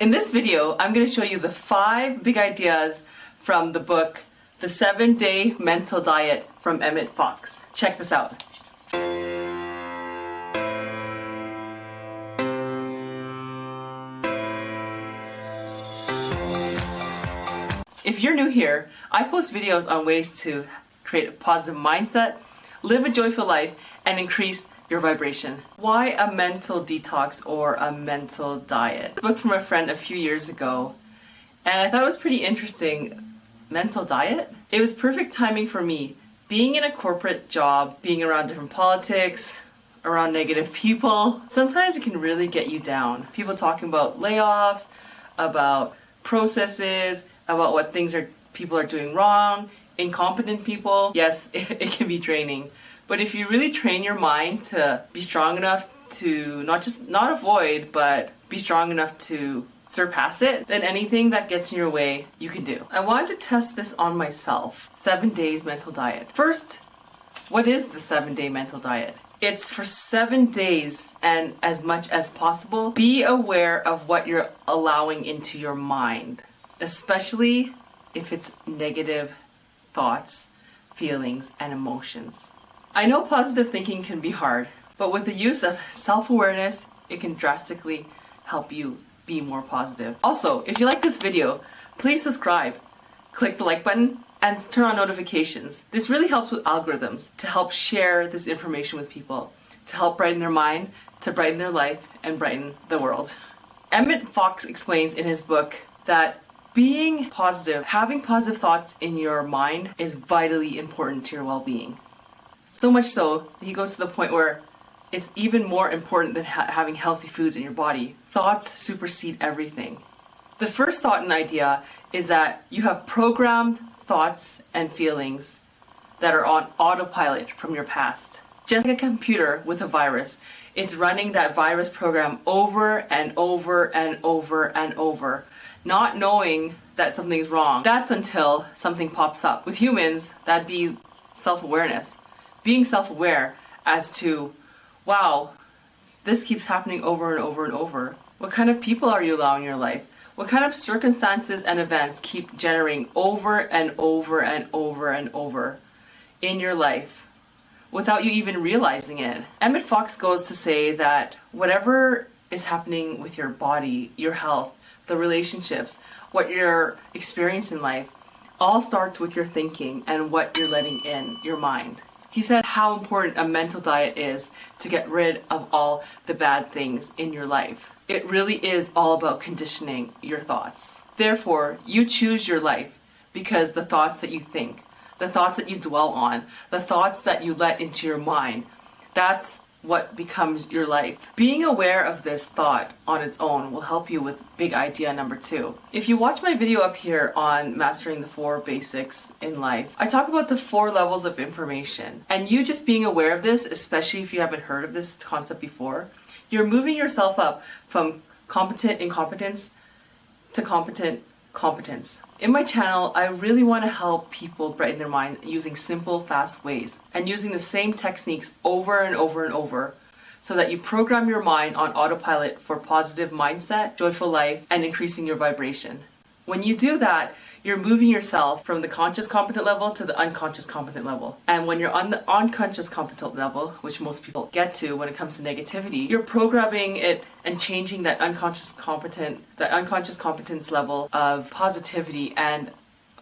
In this video, I'm going to show you the 5 big ideas from the book, The 7-Day Mental Diet from Emmet Fox. Check this out. If you're new here, I post videos on ways to create a positive mindset, live a joyful life, and increase your vibration. Why a mental detox or a mental diet? I book from a friend a few years ago, and I thought it was pretty interesting. Mental diet? It was perfect timing for me. Being in a corporate job, being around different politics, around negative people, sometimes it can really get you down. People talking about layoffs, about processes, about what people are doing wrong, incompetent people. Yes, it can be draining. But if you really train your mind to be strong enough to not avoid, but be strong enough to surpass it, then anything that gets in your way, you can do. I wanted to test this on myself. 7 days mental diet. First, what is the 7-day mental diet? It's for 7 days, and as much as possible, be aware of what you're allowing into your mind, especially if it's negative thoughts, feelings, and emotions. I know positive thinking can be hard, but with the use of self-awareness, it can drastically help you be more positive. Also, if you like this video, please subscribe, click the like button, and turn on notifications. This really helps with algorithms to help share this information with people, to help brighten their mind, to brighten their life, and brighten the world. Emmet Fox explains in his book that being positive, having positive thoughts in your mind is vitally important to your well-being. So much so, he goes to the point where it's even more important than having healthy foods in your body. Thoughts supersede everything. The first thought and idea is that you have programmed thoughts and feelings that are on autopilot from your past. Just like a computer with a virus, it's running that virus program over and over and over and over, not knowing that something's wrong. That's until something pops up. With humans, that'd be self-awareness. Being self-aware as to, wow, this keeps happening over and over and over. What kind of people are you allowing in your life? What kind of circumstances and events keep generating over and over and over and over in your life without you even realizing it? Emmet Fox goes to say that whatever is happening with your body, your health, the relationships, what you're experiencing in life, all starts with your thinking and what you're letting in your mind. He said how important a mental diet is to get rid of all the bad things in your life. It really is all about conditioning your thoughts. Therefore, you choose your life because the thoughts that you think, the thoughts that you dwell on, the thoughts that you let into your mind, that's what becomes your life. Being aware of this thought on its own will help you with big idea number 2. If you watch my video up here on mastering the 4 basics in life, I talk about the 4 levels of information. And you just being aware of this, especially if you haven't heard of this concept before, you're moving yourself up from competent incompetence to competent competence. In my channel, I really want to help people brighten their mind using simple, fast ways and using the same techniques over and over and over so that you program your mind on autopilot for positive mindset, joyful life, and increasing your vibration. When you do that, you're moving yourself from the conscious competent level to the unconscious competent level. And when you're on the unconscious competent level, which most people get to when it comes to negativity, you're programming it and changing that unconscious competence level of positivity and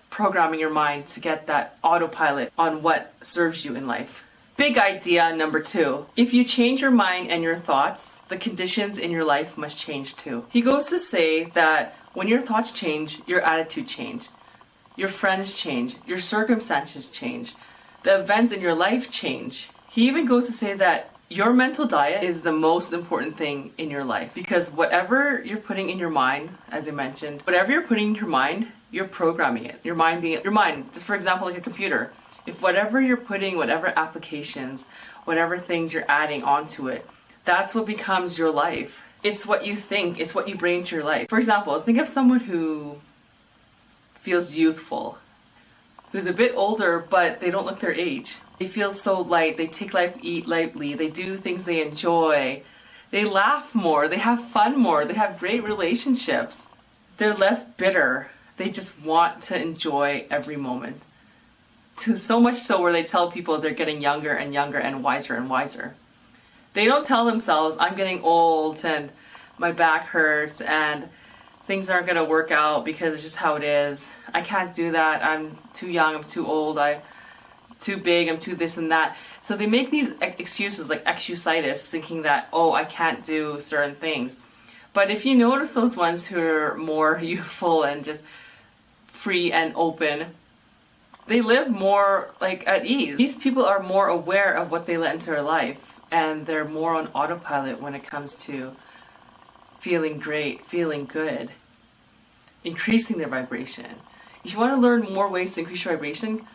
programming your mind to get that autopilot on what serves you in life. Big idea number 2. If you change your mind and your thoughts, the conditions in your life must change too. He goes to say that when your thoughts change, your attitude change, your friends change, your circumstances change, the events in your life change. He even goes to say that your mental diet is the most important thing in your life because whatever you're putting in your mind, as I mentioned, whatever you're putting in your mind, you're programming it. Your mind, just for example, like a computer. If whatever you're putting, whatever applications, whatever things you're adding onto it, that's what becomes your life. It's what you think, it's what you bring into your life. For example, think of someone who feels youthful, who's a bit older, but they don't look their age. They feel so light, they take life lightly, they do things they enjoy, They laugh more, they have fun more, they have great relationships. They're less bitter. They just want to enjoy every moment. So much so where they tell people they're getting younger and younger and wiser and wiser. They don't tell themselves, I'm getting old and my back hurts and things aren't going to work out because it's just how it is. I can't do that. I'm too young. I'm too old. I'm too big. I'm too this and that. So they make these excuses like excusitis, thinking that, oh, I can't do certain things. But if you notice those ones who are more youthful and just free and open, they live more like at ease. These people are more aware of what they let into their life, and they're more on autopilot when it comes to feeling great, feeling good, increasing their vibration. If you want to learn more ways to increase your vibration,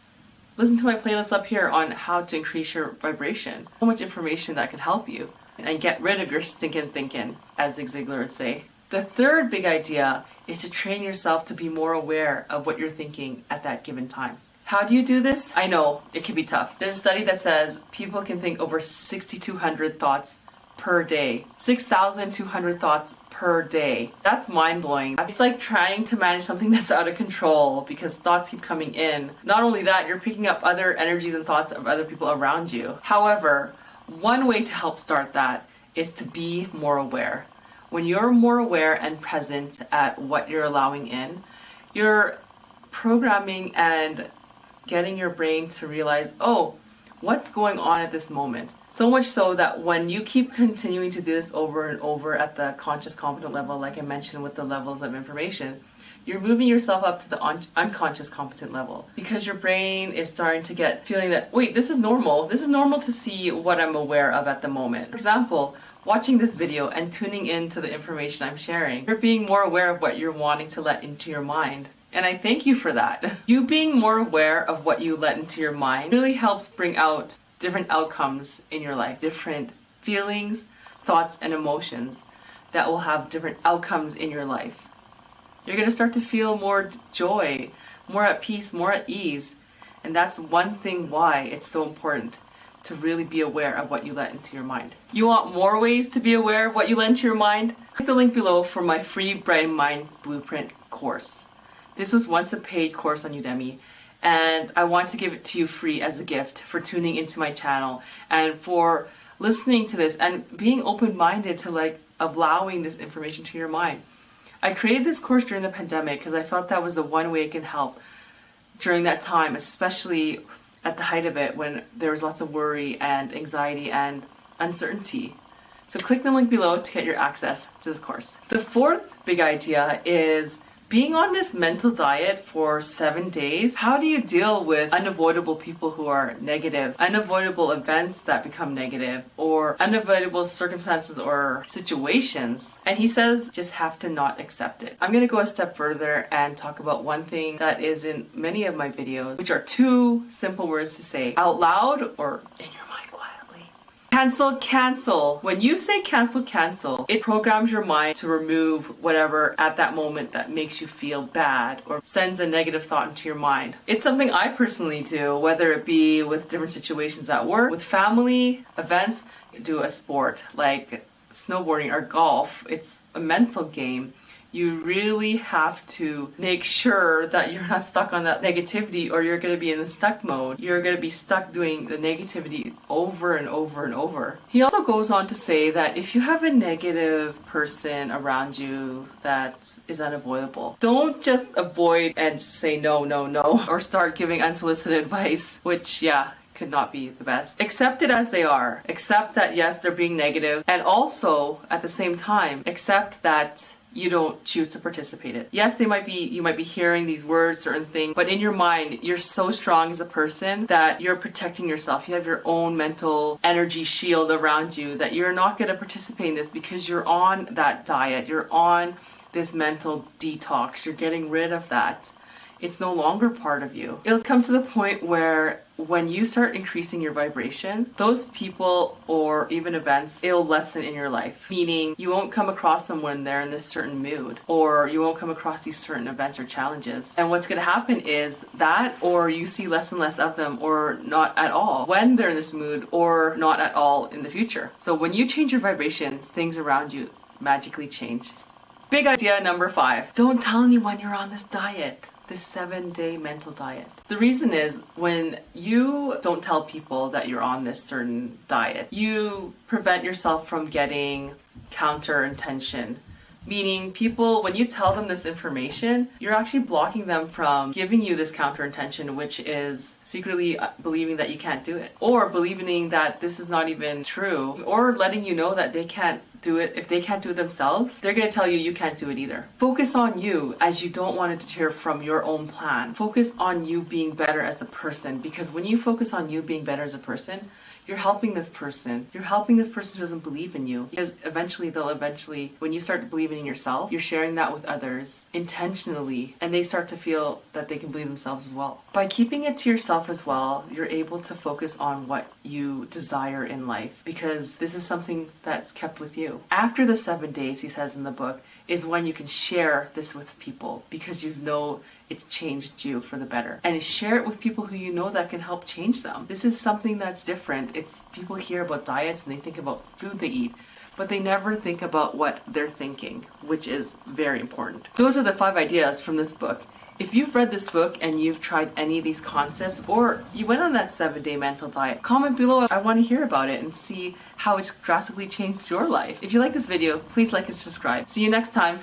listen to my playlist up here on how to increase your vibration. So much information that can help you and get rid of your stinking thinking, as Zig Ziglar would say. The third big idea is to train yourself to be more aware of what you're thinking at that given time. How do you do this? I know, it can be tough. There's a study that says people can think over 6,200 thoughts per day. 6,200 thoughts per day. That's mind-blowing. It's like trying to manage something that's out of control because thoughts keep coming in. Not only that, you're picking up other energies and thoughts of other people around you. However, one way to help start that is to be more aware. When you're more aware and present at what you're allowing in, you're programming and getting your brain to realize, oh, what's going on at this moment? So much so that when you keep continuing to do this over and over at the conscious competent level, like I mentioned with the levels of information, you're moving yourself up to the unconscious competent level because your brain is starting to get feeling that, wait, this is normal. This is normal to see what I'm aware of at the moment. For example, watching this video and tuning into the information I'm sharing, you're being more aware of what you're wanting to let into your mind. And I thank you for that. You being more aware of what you let into your mind really helps bring out different outcomes in your life, different feelings, thoughts, and emotions that will have different outcomes in your life. You're going to start to feel more joy, more at peace, more at ease. And that's one thing why it's so important to really be aware of what you let into your mind. You want more ways to be aware of what you let into your mind? Click the link below for my free Brightened Mind Blueprint course. This was once a paid course on Udemy, and I want to give it to you free as a gift for tuning into my channel and for listening to this and being open-minded to allowing this information to your mind. I created this course during the pandemic because I felt that was the one way it can help during that time, especially at the height of it when there was lots of worry and anxiety and uncertainty. So click the link below to get your access to this course. The fourth big idea is being on this mental diet for 7 days. How do you deal with unavoidable people who are negative, unavoidable events that become negative, or unavoidable circumstances or situations? And he says, just have to not accept it. I'm going to go a step further and talk about one thing that is in many of my videos, which are two simple words to say out loud or in your mind quietly. Cancel, cancel. When you say cancel, cancel, it programs your mind to remove whatever at that moment that makes you feel bad or sends a negative thought into your mind. It's something I personally do, whether it be with different situations at work, with family, events, do a sport like snowboarding or golf. It's a mental game. You really have to make sure that you're not stuck on that negativity or you're going to be in the stuck mode. You're going to be stuck doing the negativity over and over and over. He also goes on to say that if you have a negative person around you that is unavoidable, don't just avoid and say no, no, no, or start giving unsolicited advice, which, could not be the best. Accept it as they are. Accept that, yes, they're being negative. And also, at the same time, accept that you don't choose to participate in it. Yes, you might be hearing these words, certain things, but in your mind, you're so strong as a person that you're protecting yourself. You have your own mental energy shield around you that you're not going to participate in this because you're on that diet. You're on this mental detox. You're getting rid of that It's no longer part of you. It'll come to the point where when you start increasing your vibration, those people or even events, it'll lessen in your life. Meaning you won't come across them when they're in this certain mood, or you won't come across these certain events or challenges. And what's going to happen is that, or you see less and less of them, or not at all when they're in this mood, or not at all in the future. So when you change your vibration, things around you magically change. Big idea number 5. Don't tell anyone you're on this diet. This 7-day mental diet. The reason is when you don't tell people that you're on this certain diet, you prevent yourself from getting counter intention. Meaning people, when you tell them this information, you're actually blocking them from giving you this counter intention, which is secretly believing that you can't do it, or believing that this is not even true, or letting you know that they can't do it. If they can't do it themselves, they're going to tell you you can't do it either. Focus on you, as you don't want to hear from your own plan. Focus on you being better as a person, because when you focus on you being better as a person, you're helping this person. You're helping this person who doesn't believe in you. Because eventually, when you start believing in yourself, you're sharing that with others intentionally, and they start to feel that they can believe themselves as well. By keeping it to yourself as well, you're able to focus on what you desire in life, because this is something that's kept with you. After the 7 days, he says in the book, is when you can share this with people, because you know it's changed you for the better. And share it with people who you know that can help change them. This is something that's different. It's people hear about diets and they think about food they eat, but they never think about what they're thinking, which is very important. Those are the 5 ideas from this book. If you've read this book and you've tried any of these concepts, or you went on that 7-day mental diet, comment below. I want to hear about it and see how it's drastically changed your life. If you like this video, please like and subscribe. See you next time.